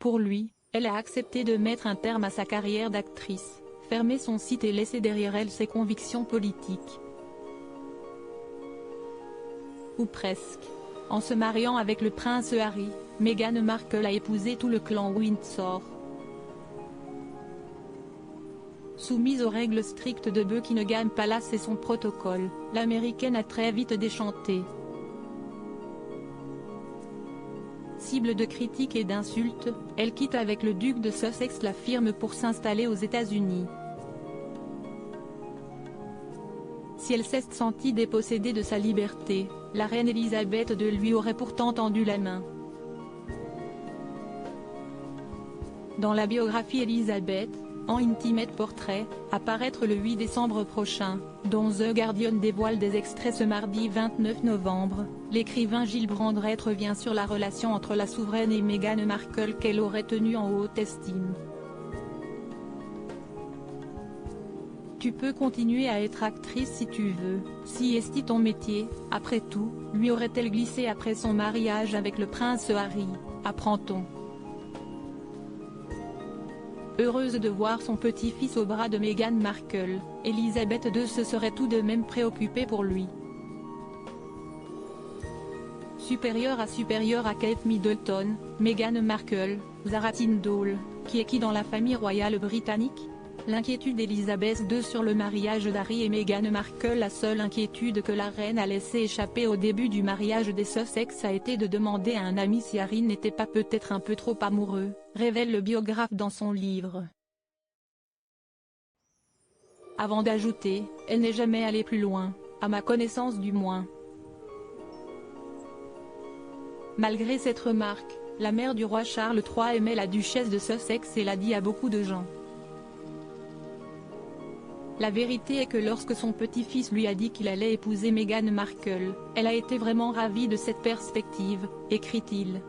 Pour lui, elle a accepté de mettre un terme à sa carrière d'actrice, fermer son site et laisser derrière elle ses convictions politiques. Ou presque. En se mariant avec le prince Harry, Meghan Markle a épousé tout le clan Windsor. Soumise aux règles strictes de Buckingham Palace et son protocole, l'américaine a très vite déchanté. Cible de critiques et d'insultes, elle quitte avec le duc de Sussex la firme pour s'installer aux États-Unis. Si elle s'est sentie dépossédée de sa liberté, la reine Elisabeth II lui aurait pourtant tendu la main. Dans la biographie Elisabeth, en Intimate Portrait, à paraître le 8 décembre prochain, dont The Guardian dévoile des extraits ce mardi 29 novembre, l'écrivain Gilles Brandrett revient sur la relation entre la souveraine et Meghan Markle qu'elle aurait tenue en haute estime. Tu peux continuer à être actrice si tu veux, si est ton métier, après tout, lui aurait-elle glissé après son mariage avec le prince Harry, apprend-on. Heureuse de voir son petit-fils au bras de Meghan Markle, Elisabeth II se serait tout de même préoccupée pour lui. Supérieure à Kate Middleton, Meghan Markle, Zara Tindall, qui est qui dans la famille royale britannique? L'inquiétude d'Elisabeth II sur le mariage d'Harry et Meghan Markle. La seule inquiétude que la reine a laissé échapper au début du mariage des Sussex a été de demander à un ami si Harry n'était pas peut-être un peu trop amoureux, révèle le biographe dans son livre. Avant d'ajouter, elle n'est jamais allée plus loin, à ma connaissance du moins. Malgré cette remarque, la mère du roi Charles III aimait la duchesse de Sussex et l'a dit à beaucoup de gens. La vérité est que lorsque son petit-fils lui a dit qu'il allait épouser Meghan Markle, elle a été vraiment ravie de cette perspective, écrit-il.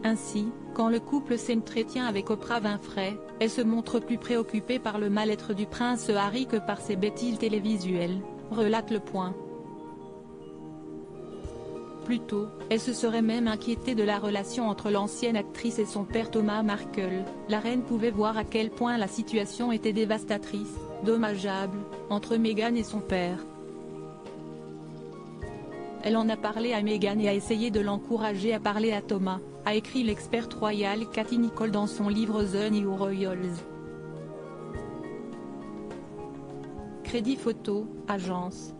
Ainsi, quand le couple s'entretient avec Oprah Winfrey, elle se montre plus préoccupée par le mal-être du prince Harry que par ses bêtises télévisuelles, relate Le Point. Plus tôt, elle se serait même inquiétée de la relation entre l'ancienne actrice et son père Thomas Markle. La reine pouvait voir à quel point la situation était dévastatrice, dommageable, entre Meghan et son père. Elle en a parlé à Meghan et a essayé de l'encourager à parler à Thomas, a écrit l'experte royale Cathy Nicholl dans son livre The New Royals. Crédit photo, agence.